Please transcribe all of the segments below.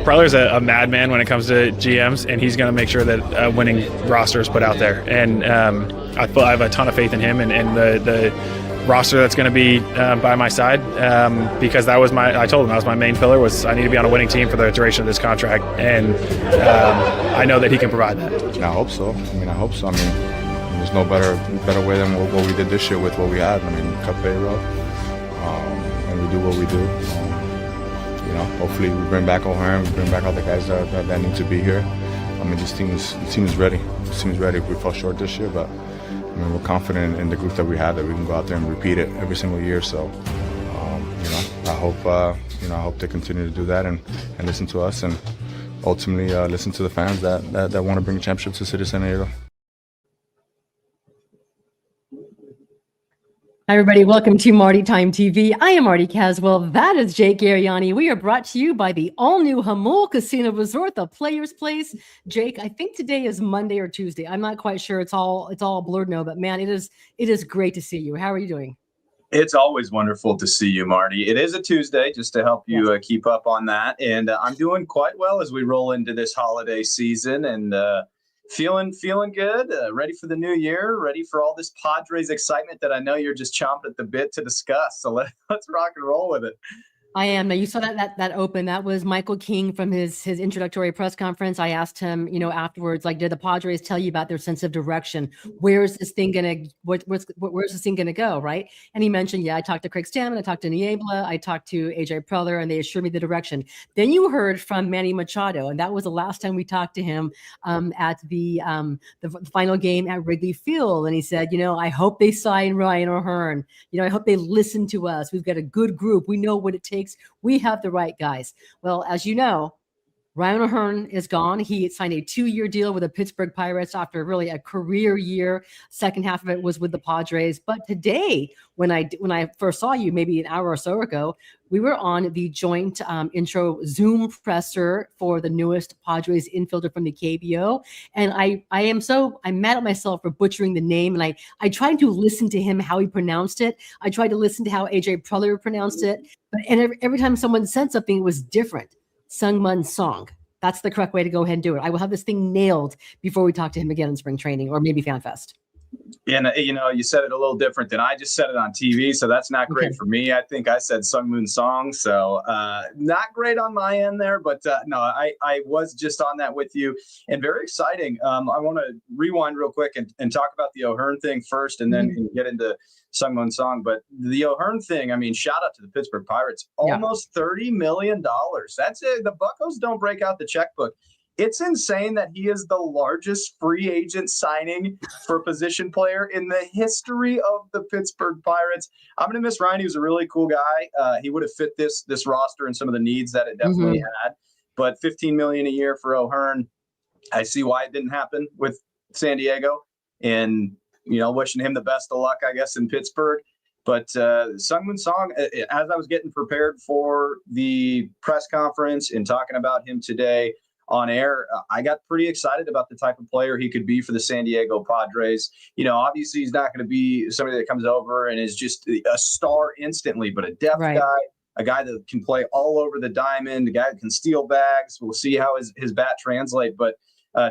Preller's a madman when it comes to GMs, and he's going to make sure that winning roster is put out there. And I have a ton of faith in him and the roster that's going to be by my side, because I told him that was my main pillar, was I need to be on a winning team for the duration of this contract, and I know that he can provide that. I hope so. I hope so. There's no better way than what we did this year with what we had. Cut payroll, and we do what we do. Hopefully we bring back O'Hearn, we bring back all the guys that need to be here. This team is ready. This team is ready. We fell short this year, but we're confident in the group that we have, that we can go out there and repeat it every single year. So, I hope they continue to do that and listen to us, and ultimately listen to the fans that want to bring a championship to City of San Diego. Hi, everybody. Welcome to Marty Time TV. I am Marty Caswell. That is Jake Garegnani. We are brought to you by the all-new Hamul Casino Resort, the Players Place. Jake, I think today is Monday or Tuesday. I'm not quite sure. It's all blurred now, but man, it is great to see you. How are you doing? It's always wonderful to see you, Marty. It is a Tuesday, just to help you keep up on that. And I'm doing quite well as we roll into this holiday season, and feeling good, ready for the new year, ready for all this Padres excitement that I know you're just chomping at the bit to discuss. So let's rock and roll with it. I am. Now, you saw that open. That was Michael King from his introductory press conference. I asked him, afterwards, did the Padres tell you about their sense of direction? Where's this thing where's this thing gonna go, right? And he mentioned, I talked to Craig Stammen, I talked to Niebla, I talked to AJ Preller, and they assured me the direction. Then you heard from Manny Machado, and that was the last time we talked to him at the final game at Wrigley Field. And he said, I hope they sign Ryan O'Hearn. I hope they listen to us. We've got a good group. We know what it takes. We have the right guys. Well, as you know, Ryan O'Hearn is gone. He signed a 2-year deal with the Pittsburgh Pirates after really a career year. Second half of it was with the Padres. But today, when I first saw you, maybe an hour or so ago, we were on the joint intro Zoom presser for the newest Padres infielder from the KBO. And I'm mad at myself for butchering the name. And I tried to listen to him, how he pronounced it. I tried to listen to how AJ Preller pronounced it. And every time someone said something, it was different. Sung-Mun Song. That's the correct way to go ahead and do it. I will have this thing nailed before we talk to him again in spring training or maybe FanFest. And, you said it a little different than I just said it on TV, so that's not great for me. I think I said Sung-Mun Song, so not great on my end there, but no, I was just on that with you, and very exciting. I want to rewind real quick and talk about the O'Hearn thing first, and then get into Sung-Mun Song. But the O'Hearn thing, shout out to the Pittsburgh Pirates, almost $30 million. That's it. The Buccos don't break out the checkbook. It's insane that he is the largest free agent signing for a position player in the history of the Pittsburgh Pirates. I'm going to miss Ryan. He was a really cool guy. He would have fit this roster and some of the needs that it definitely had. But $15 million a year for O'Hearn, I see why it didn't happen with San Diego. And, wishing him the best of luck, I guess, in Pittsburgh. But Sung-Mun Song, as I was getting prepared for the press conference and talking about him today on air, I got pretty excited about the type of player he could be for the San Diego Padres. Obviously he's not going to be somebody that comes over and is just a star instantly, but a depth guy, a guy that can play all over the diamond, a guy that can steal bags. We'll see how his bat translates, but I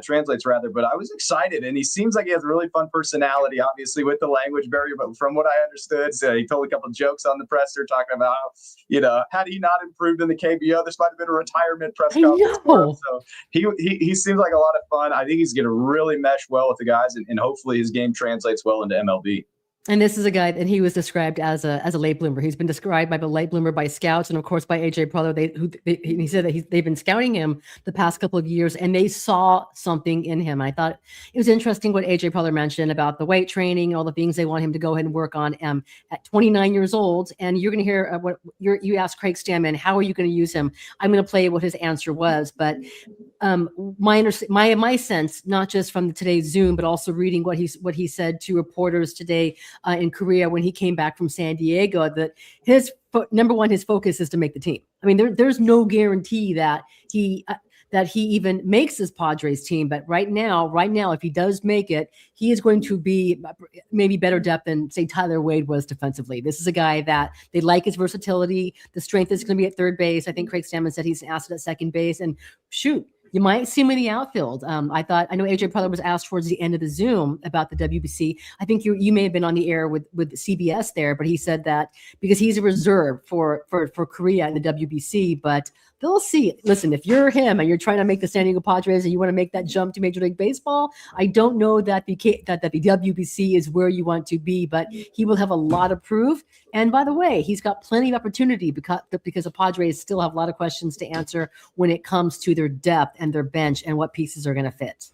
was excited, and he seems like he has a really fun personality, obviously with the language barrier, but from what I understood, so he told a couple of jokes on the presser talking about how, had he not improved in the KBO, this might have been a retirement press conference for him. So he seems like a lot of fun. I think he's going to really mesh well with the guys, and hopefully his game translates well into MLB. And this is a guy, and he was described as a late bloomer. He's been described by the late bloomer by scouts, and of course by AJ Preller. He said that they've been scouting him the past couple of years, and they saw something in him. I thought it was interesting what AJ Preller mentioned about the weight training, all the things they want him to go ahead and work on at 29 years old. And you're going to hear what you asked Craig Stammen, how are you going to use him? I'm going to play what his answer was, but my sense, not just from today's Zoom, but also reading what he said to reporters today in Korea when he came back from San Diego, that his number one, his focus is to make the team. There's no guarantee that that he even makes this Padres team. But right now, if he does make it, he is going to be maybe better depth than, say, Tyler Wade was defensively. This is a guy that they like his versatility. The strength is going to be at third base. I think Craig Stammen said he's an asset at second base. And shoot, you might see him in the outfield. I know AJ Preller was asked towards the end of the Zoom about the WBC. I think you may have been on the air with CBS there, but he said that because he's a reserve for Korea in the WBC, but they'll see. Listen, if you're him and you're trying to make the San Diego Padres and you want to make that jump to Major League Baseball, I don't know that the WBC is where you want to be, but he will have a lot of proof. And by the way, he's got plenty of opportunity because the Padres still have a lot of questions to answer when it comes to their depth and their bench and what pieces are going to fit.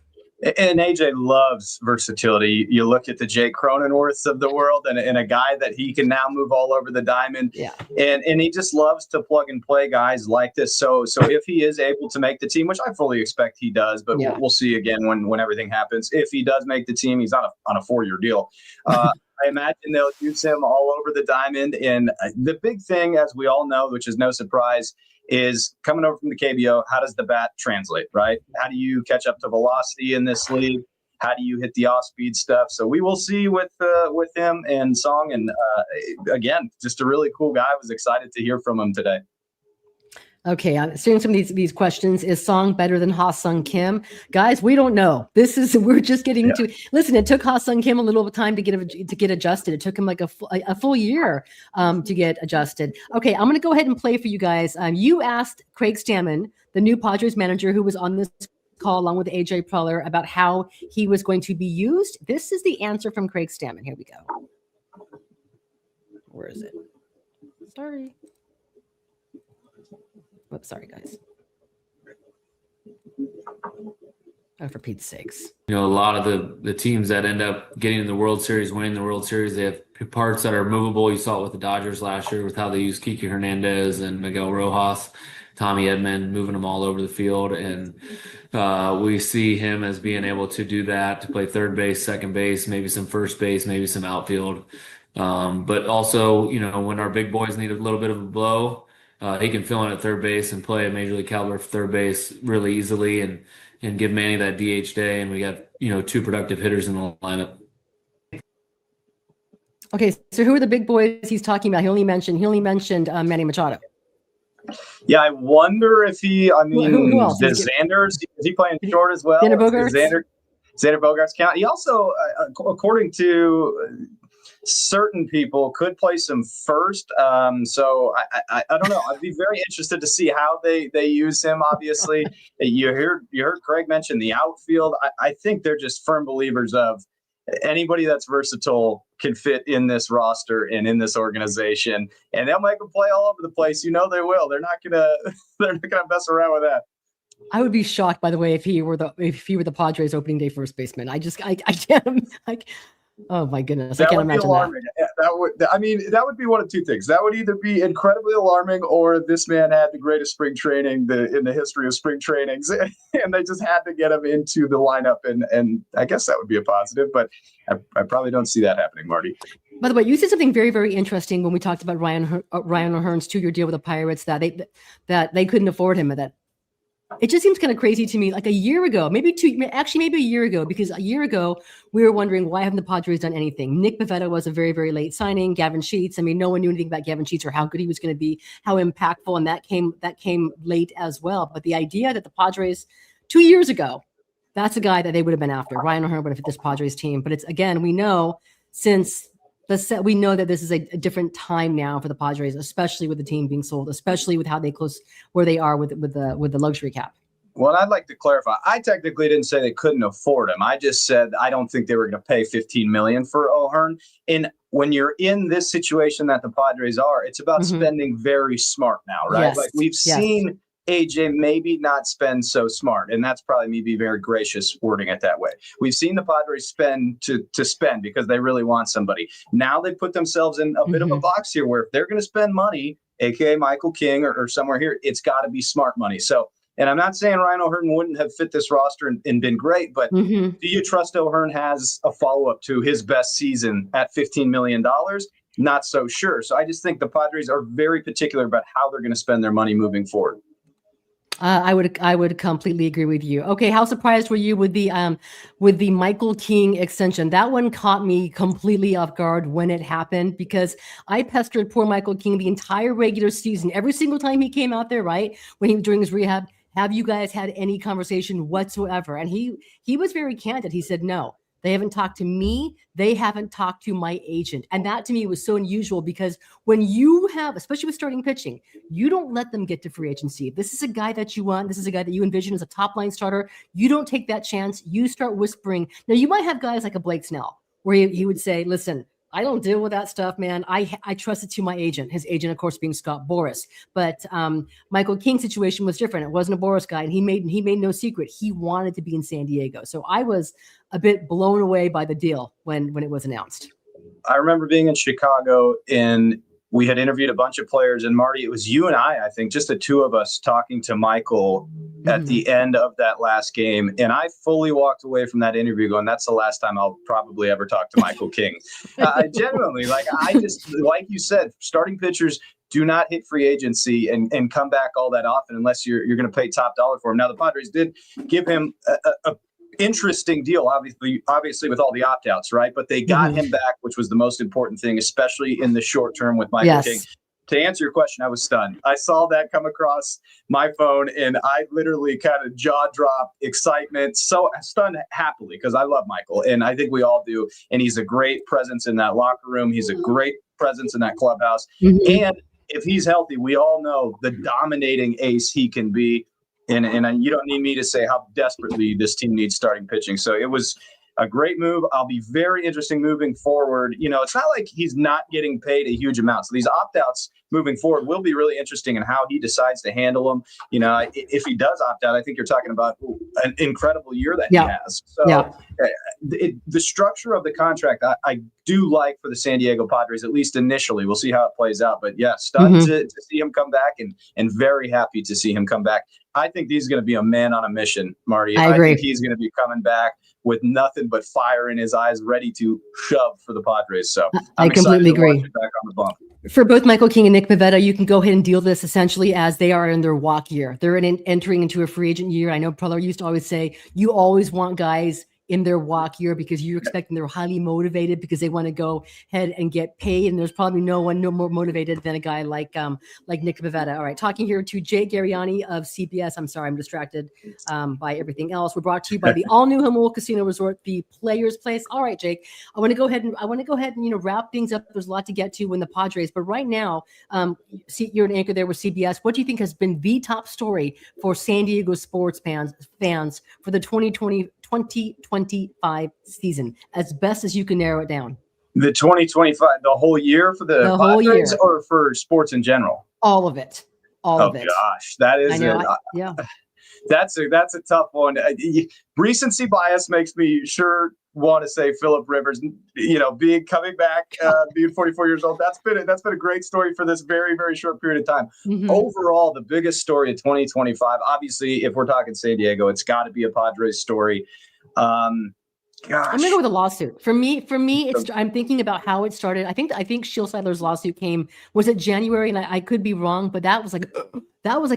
And AJ loves versatility. You look at the Jay Cronenworths of the world and a guy that he can now move all over the diamond. Yeah. And he just loves to plug and play guys like this. So if he is able to make the team, which I fully expect he does, but we'll see again when everything happens. If he does make the team, he's on a 4-year deal. I imagine they'll use him all over the diamond. And the big thing, as we all know, which is no surprise, is coming over from the KBO. How does the bat translate, right? How do you catch up to velocity in this league? How do you hit the off-speed stuff? So we will see with him and Song. And again, just a really cool guy. I was excited to hear from him today. Okay, I'm seeing some of these questions. Is Song better than Ha-Sung Kim? Guys, we don't know. We're just getting to listen. It took Ha-Sung Kim a little bit of time to get adjusted. It took him like a full year to get adjusted. Okay, I'm going to go ahead and play for you guys. You asked Craig Stammen, the new Padres manager, who was on this call along with AJ Preller, about how he was going to be used. This is the answer from Craig Stammen. Here we go. Where is it? Sorry. Whoops, sorry, guys. Oh, for Pete's sakes. You know, a lot of the teams that end up getting in the World Series, winning the World Series, they have parts that are movable. You saw it with the Dodgers last year with how they used Kiki Hernandez and Miguel Rojas, Tommy Edman, moving them all over the field. And we see him as being able to do that, to play third base, second base, maybe some first base, maybe some outfield. But also, you know, when our big boys need a little bit of a blow, he can fill in at third base and play a major league caliber for third base really easily and give Manny that DH day. And we got, you know, 2 productive hitters in the lineup. Okay, so who are the big boys he's talking about? He only mentioned Manny Machado. Yeah, I wonder if who else? Xander, is he playing short as well? Xander Bogaerts? Xander Bogaerts count. He also, according to certain people, could play some first. So I don't know. I'd be very interested to see how they use him. Obviously, you heard Craig mention the outfield. I think they're just firm believers of anybody that's versatile can fit in this roster and in this organization, and they'll make them play all over the place. You know they will. They're not gonna mess around with that. I would be shocked, by the way, if he were the Padres opening day first baseman. I can't. Oh my goodness! I can't imagine alarming. that. That would be one of 2 things. That would either be incredibly alarming, or this man had the greatest spring training in the history of spring trainings, and they just had to get him into the lineup. And I guess that would be a positive, but I probably don't see that happening, Marty. By the way, you said something very, very interesting when we talked about Ryan O'Hearn's 2-year deal with the Pirates, that they couldn't afford him. That it just seems kind of crazy to me. Like a year ago, maybe a year ago, because a year ago we were wondering, why haven't the Padres done anything? Nick Pivetta was a very, very late signing. Gavin Sheets. I mean, no one knew anything about Gavin Sheets or how good he was going to be, how impactful, and that came late as well. But the idea that the Padres 2 years ago, that's a guy that they would have been after. Ryan O'Hearn would have fit this Padres team. But it's, again, we know that this is a different time now for the Padres, especially with the team being sold, especially with how where they are with the luxury cap. Well, I'd like to clarify. I technically didn't say they couldn't afford him. I just said I don't think they were going to pay $15 million for O'Hearn. And when you're in this situation that the Padres are, it's about spending very smart now, right? Yes. Like we've seen AJ maybe not spend so smart, and that's probably me being very gracious wording it that way. We've seen the Padres spend to spend because they really want somebody. Now they put themselves in a bit of a box here where if they're going to spend money, aka Michael King or somewhere here, it's got to be smart money. So. And I'm not saying Ryan O'Hearn wouldn't have fit this roster and been great, but do you trust O'Hearn has a follow-up to his best season at $15 million? Not so sure. So I just think the Padres are very particular about how they're going to spend their money moving forward. I would completely agree with you. Okay, how surprised were you with the Michael King extension? That one caught me completely off guard when it happened, because I pestered poor Michael King the entire regular season. Every single time he came out there, right, during his rehab, have you guys had any conversation whatsoever? And he was very candid. He said, no, they haven't talked to me. They haven't talked to my agent. And that to me was so unusual, because when you have, especially with starting pitching, you don't let them get to free agency. If this is a guy that you want, this is a guy that you envision as a top line starter, you don't take that chance. You start whispering. Now, you might have guys like a Blake Snell, where he would say, listen, I don't deal with that stuff, man. I trust it to my agent. His agent, of course, being Scott Boras. But Michael King's situation was different. It wasn't a Boras guy, and he made no secret he wanted to be in San Diego. So I was a bit blown away by the deal when it was announced. I remember being in Chicago, and we had interviewed a bunch of players, and Marty, it was you and I think, just the two of us talking to Michael at the end of that last game. And I fully walked away from that interview going, that's the last time I'll probably ever talk to Michael King. Genuinely, I just, like you said, starting pitchers do not hit free agency and come back all that often unless you're going to pay top dollar for him. Now, the Padres did give him a interesting deal, obviously with all the opt-outs, right? But they got him back, which was the most important thing, especially in the short term with Michael King. To answer your question, I was stunned. I saw that come across my phone, and I literally kind of jaw dropped, excitement, so stunned happily, because I love Michael, and I think we all do. And he's a great presence in that locker room. He's a great presence in that clubhouse. And if he's healthy, we all know the dominating ace he can be. And you don't need me to say how desperately this team needs starting pitching. So it was a great move. I'll be very interesting moving forward. It's not like he's not getting paid a huge amount. So these opt-outs moving forward will be really interesting in how he decides to handle them. If he does opt out, I think you're talking about an incredible year that he has. So the structure of the contract, I do like for the San Diego Padres, at least initially. We'll see how it plays out. But yeah, stunned to see him come back, and very happy to see him come back. I think he's going to be a man on a mission, Marty. I agree. think he's going to be coming back with nothing but fire in his eyes, ready to shove for the Padres. So I completely agree. Back on the bump. For both Michael King and Nick Pivetta, you can go ahead and deal this essentially as they are in their walk year. They're entering into a free agent year. I know Preller used to always say, you always want guys in their walk year because you're expecting they're highly motivated because they want to go ahead and get paid. And there's probably no more motivated than a guy like Nick Pivetta. All right. Talking here to Jay Garegnani of CBS. I'm sorry, I'm distracted by everything else. We're brought to you by the all new Jamul Casino Resort, the Players Place. All right, Jake, I want to go ahead and wrap things up. There's a lot to get to in the Padres, but right now, you're an anchor there with CBS. What do you think has been the top story for San Diego sports fans for the 2025 season, as best as you can narrow it down? The 2025, the whole year for the Padres, or for sports in general? All of it. All of it. Oh gosh, that is yeah. That's a tough one. Recency bias makes me want to say Phillip Rivers. Coming back, being 44 years old. That's been a great story for this very, very short period of time. Overall, the biggest story of 2025. Obviously, if we're talking San Diego, it's got to be a Padres story. I'm gonna go with a lawsuit. For me, I'm thinking about how it started. I think Shieldsider's lawsuit was it January, and I could be wrong, but that was like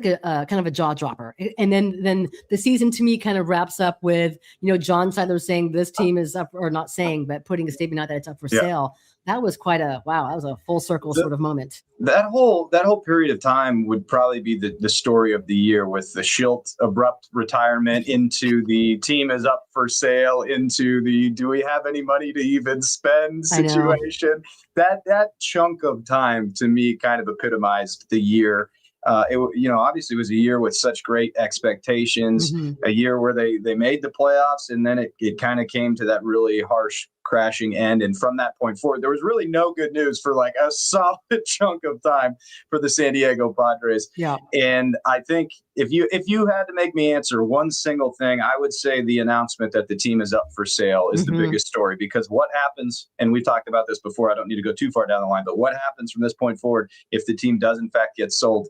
a kind of a jaw dropper. And then the season to me kind of wraps up with John Seidler saying this team is up, or not saying, but putting a statement out that it's up for sale. That was quite that was a full circle sort of moment. That whole period of time would probably be the story of the year, with the Schilt abrupt retirement into the team is up for sale, into the do we have any money to even spend situation. That chunk of time to me kind of epitomized the year. Obviously it was a year with such great expectations, a year where they made the playoffs, and then it kind of came to that really harsh crashing end. And from that point forward, there was really no good news for like a solid chunk of time for the San Diego Padres. Yeah. And I think if you had to make me answer one single thing, I would say the announcement that the team is up for sale is the biggest story, because what happens, and we've talked about this before, I don't need to go too far down the line, but what happens from this point forward if the team does in fact get sold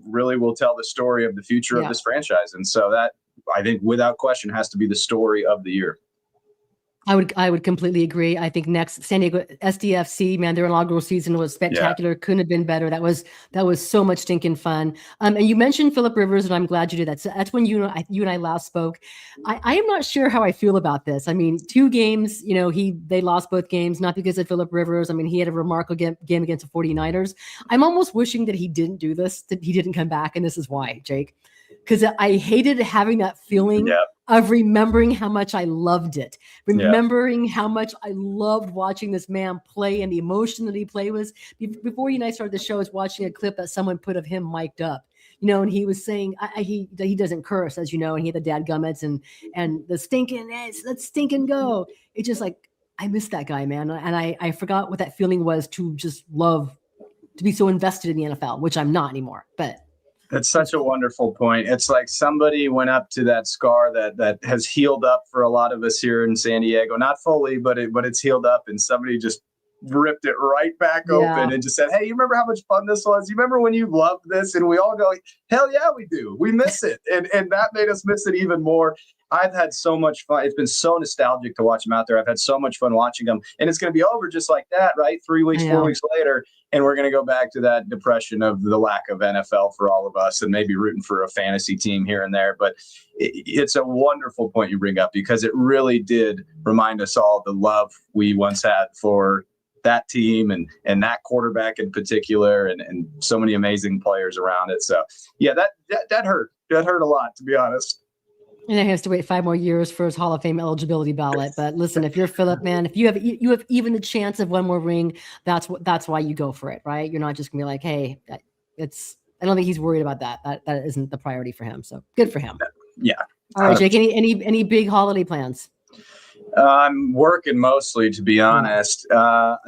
really will tell the story of the future of this franchise. And so that, I think, without question, has to be the story of the year. I would completely agree. I think next San Diego SDFC, man, their inaugural season was spectacular. Couldn't have been better. That was so much stinking fun. And you mentioned Philip Rivers, and I'm glad you did that. So that's when you and I last spoke. I am not sure how I feel about this. I mean, 2 games, they lost both games, not because of Philip Rivers. I mean, he had a remarkable game against the 49ers. I'm almost wishing that he didn't do this, that he didn't come back, and this is why, Jake. Because I hated having that feeling of remembering how much I loved it, remembering how much I loved watching this man play and the emotion that he played was. Before you and I started the show, I was watching a clip that someone put of him mic'd up, and he was saying he doesn't curse, as you know, and he had the dadgummits and the stinking, let's stinking go. It's just like, I miss that guy, man. And I forgot what that feeling was to just love, to be so invested in the NFL, which I'm not anymore, but. That's such a wonderful point. It's like somebody went up to that scar that has healed up for a lot of us here in San Diego, not fully, but it's healed up, and somebody just ripped it right back open and just said, hey, you remember how much fun this was? You remember when you loved this? And we all go, hell yeah, we do. We miss it. And that made us miss it even more. I've had so much fun. It's been so nostalgic to watch them out there. I've had so much fun watching them. And it's going to be over just like that, right? 3 weeks, 4 weeks later. And we're going to go back to that depression of the lack of NFL for all of us, and maybe rooting for a fantasy team here and there. But it's a wonderful point you bring up, because it really did remind us all the love we once had for that team and that quarterback in particular, and so many amazing players around it. So yeah, that hurt. That hurt a lot, to be honest. And he has to wait 5 more years for his Hall of Fame eligibility ballot. But listen, if you're Philip, man, if you have even the chance of one more ring, that's why you go for it, right? You're not just gonna be like, hey, I don't think he's worried about that. That isn't the priority for him. So good for him. Yeah. All right, Jake. Any big holiday plans? I'm working mostly, to be honest.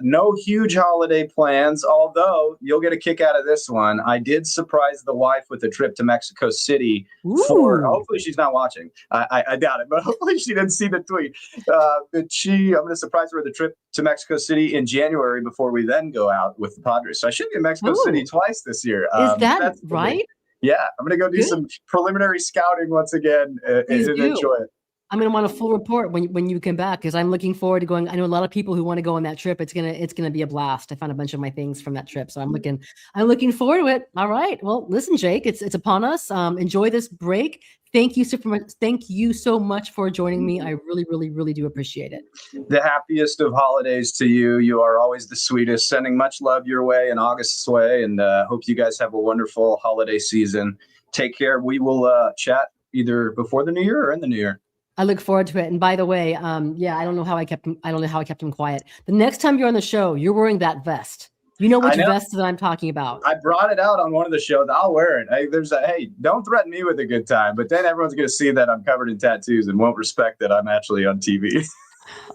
No huge holiday plans, although you'll get a kick out of this one. I did surprise the wife with a trip to Mexico City. Hopefully she's not watching. I doubt it, but hopefully she didn't see the tweet. But I'm going to surprise her with a trip to Mexico City in January before we then go out with the Padres. So I should be in Mexico City twice this year. Is that right? Yeah, I'm going to go do some preliminary scouting once again and enjoy it. I'm going to want a full report when you come back, because I'm looking forward to going. I know a lot of people who want to go on that trip. It's gonna be a blast. I found a bunch of my things from that trip, so I'm looking forward to it. All right. Well, listen, Jake, it's upon us. Enjoy this break. Thank you so much for joining me. I really, really, really do appreciate it. The happiest of holidays to you. You are always the sweetest. Sending much love your way and August's way, and hope you guys have a wonderful holiday season. Take care. We will chat either before the new year or in the new year. I look forward to it. And by the way, I don't know how I kept him quiet. The next time you're on the show, you're wearing that vest. You know which vest that I'm talking about. I brought it out on one of the shows. I'll wear it. Hey, don't threaten me with a good time. But then everyone's going to see that I'm covered in tattoos and won't respect that I'm actually on TV.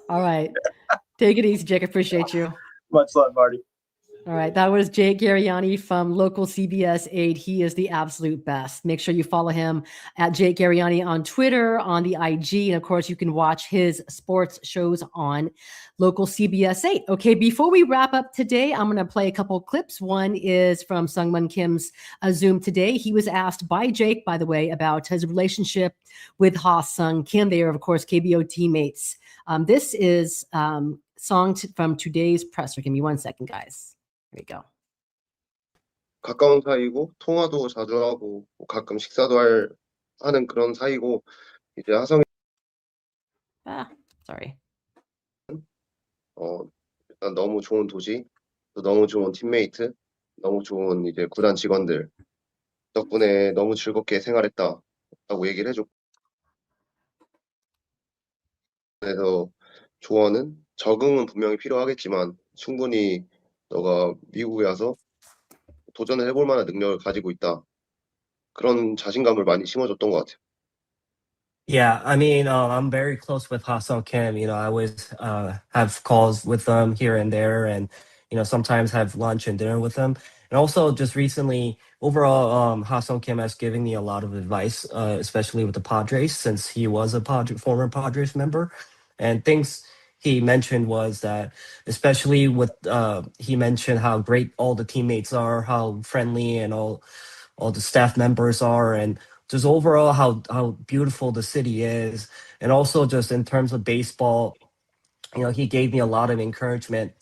All right. Take it easy, Jake. I appreciate you. Much love, Marty. All right. That was Jake Garegnani from local CBS 8. He is the absolute best. Make sure you follow him at Jake Garegnani on Twitter, on the IG. And of course, you can watch his sports shows on local CBS 8. Okay. Before we wrap up today, I'm going to play a couple of clips. One is from Sung-Mun Kim's Zoom today. He was asked by Jake, by the way, about his relationship with Ha-Sung Kim. They are, of course, KBO teammates. This is song from today's presser. Give me 1 second, guys. Here we go. 가까운 사이고 통화도 자주 하고 가끔 식사도 하는 그런 사이고 이제 하성이 sorry. 일단 너무 좋은 도시, 또 너무 좋은 팀메이트, 너무 좋은 이제 구단 직원들 덕분에 너무 즐겁게 생활했다라고 얘기를 해줬고, 그래서 조언은 적응은 분명히 필요하겠지만 충분히 너가 미국에 와서 도전을 해볼 만한 능력을 가지고 있다. 그런 자신감을 많이 심어줬던 것 같아요. Yeah, I mean, I'm very close with Ha-Sung Kim. I always have calls with them here and there, and sometimes have lunch and dinner with them. And also, just recently, overall, Ha-Sung Kim has given me a lot of advice, especially with the Padres, since he was a former Padres member. And things he mentioned was that, especially with he mentioned how great all the teammates are, how friendly and all the staff members are, and just overall how beautiful the city is. And also just in terms of baseball, he gave me a lot of encouragement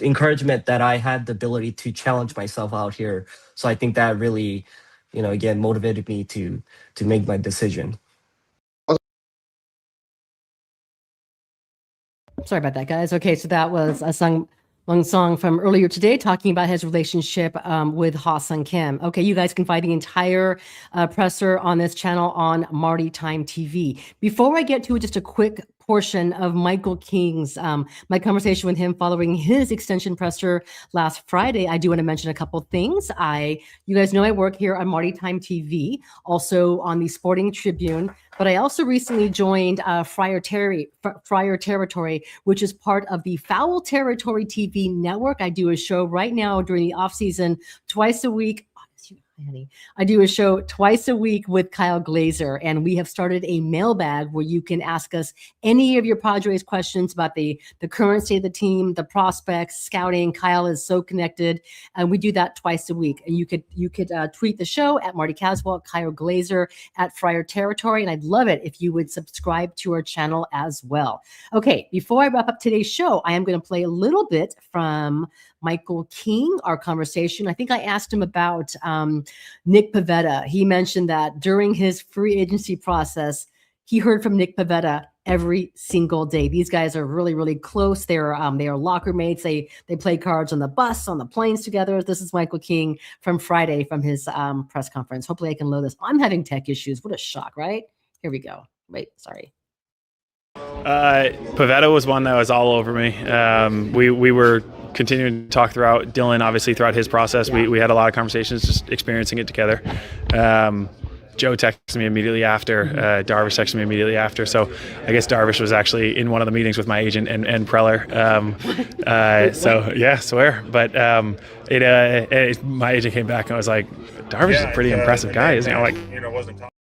encouragement that I had the ability to challenge myself out here. So I think that really, again, motivated me to make my decision. Sorry about that, guys. Okay, so that was a Sung-Mun song from earlier today, talking about his relationship with Ha-Sung Kim. Okay, you guys can find the entire presser on this channel on Marty Time TV. Before I get to just a quick portion of Michael King's my conversation with him following his extension presser last Friday, I do want to mention a couple things. You guys know I work here on Marty Time TV, also on the Sporting Tribune, but I also recently joined Friar Territory, which is part of the Foul Territory TV network. I do a show right now during the off season twice a week. Honey. I do a show twice a week with Kyle Glazer, and we have started a mailbag where you can ask us any of your Padres questions about the current state of the team, the prospects, scouting. Kyle is so connected, and we do that twice a week. And you could tweet the show at Marty Caswell, Kyle Glazer at Friar Territory, and I'd love it if you would subscribe to our channel as well. Okay, before I wrap up today's show, I am going to play a little bit from Michael King, our conversation. I think I asked him about Nick Pivetta. He mentioned that during his free agency process, he heard from Nick Pivetta every single day. These guys are really, really close. They are locker mates. They play cards on the bus, on the planes together. This is Michael King from Friday from his press conference. Hopefully I can load this. I'm having tech issues. What a shock, right? Here we go. Wait, sorry. Pivetta was one that was all over me. We were continuing to talk throughout. Dylan, obviously, throughout his process, Yeah. we had a lot of conversations, just experiencing it together. Joe texted me immediately after. Darvish texted me immediately after. So I guess Darvish was actually in one of the meetings with my agent and Preller. So yeah, swear. But my agent came back and I was like, Darvish is a pretty impressive guy, isn't he? I'm like, wasn't talking.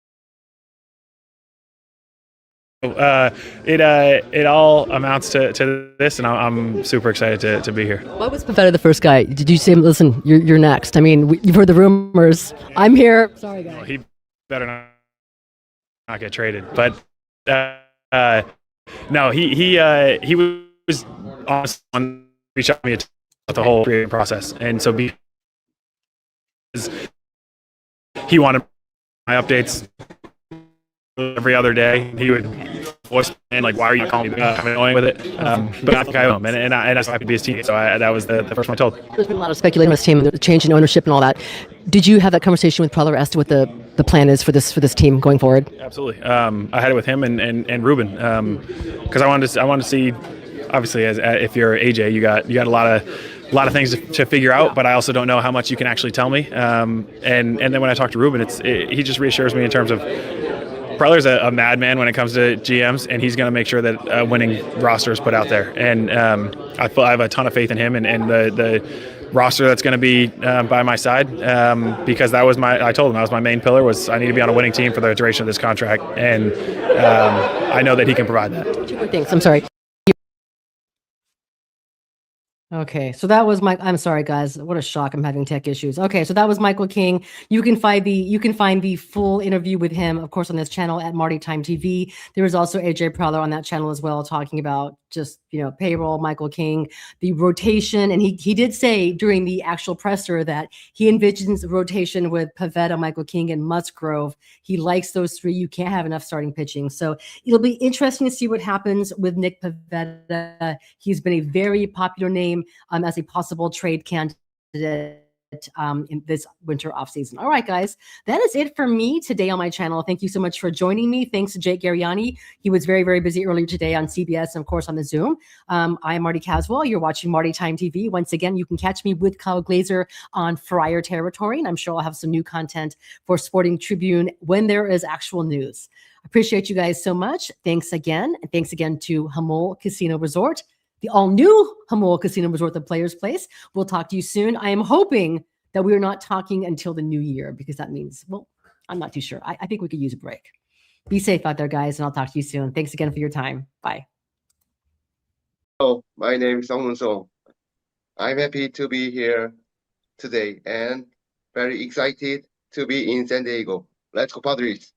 It all amounts to this, and I'm super excited to be here. Why was Pivetta the first guy? Did you say, listen, you're next? I mean, you've heard the rumors. I'm here. Sorry, guys. Well, he better not get traded. But no, he was honest on reach out to me about the whole creative process, and so because he wanted my updates every other day, he would voice and like, why are you calling me? I'm annoying with it, but I think I own him, and I'm so happy to be his team. So that was the first one I told. There's been a lot of speculation on this team, the change in ownership and all that. Did you have that conversation with Preller as to what the plan is for this team going forward? Absolutely. I had it with him and Ruben because I wanted to see. Obviously, as if you're AJ, you got a lot of things to figure out, but I also don't know how much you can actually tell me. And then when I talk to Ruben, he just reassures me in terms of Preller's a madman when it comes to GMs, and he's going to make sure that a winning roster is put out there. And I have a ton of faith in him and the roster that's going to be by my side because I told him that was my main pillar was I need to be on a winning team for the duration of this contract, and I know that he can provide that. Two more things. I'm sorry. Okay, so that was I'm sorry, guys. What a shock! I'm having tech issues. Okay, so that was Michael King. You can find the full interview with him, of course, on this channel at Marty Time TV. There is also AJ Preller on that channel as well, talking about just payroll, Michael King, the rotation, and he did say during the actual presser that he envisions a rotation with Pivetta, Michael King, and Musgrove. He likes those three. You can't have enough starting pitching, so it'll be interesting to see what happens with Nick Pivetta. He's been a very popular name as a possible trade candidate in this winter offseason. All right, guys, that is it for me today on my channel. Thank you so much for joining me. Thanks to Jake Garegnani. He was very, very busy earlier today on CBS and, of course, on the Zoom. I am Marty Caswell. You're watching Marty Time TV. Once again, you can catch me with Kyle Glazer on Friar Territory, and I'm sure I'll have some new content for Sporting Tribune when there is actual news. Appreciate you guys so much. Thanks again. And thanks again to Hamul Casino Resort, the all-new Hamul Casino Resort, the Players Place. We'll talk to you soon. I am hoping that we're not talking until the new year because that means, well, I'm not too sure. I think we could use a break. Be safe out there, guys, and I'll talk to you soon. Thanks again for your time. Bye. Hello, my name is Sung-Mun. I'm happy to be here today and very excited to be in San Diego. Let's go Padres!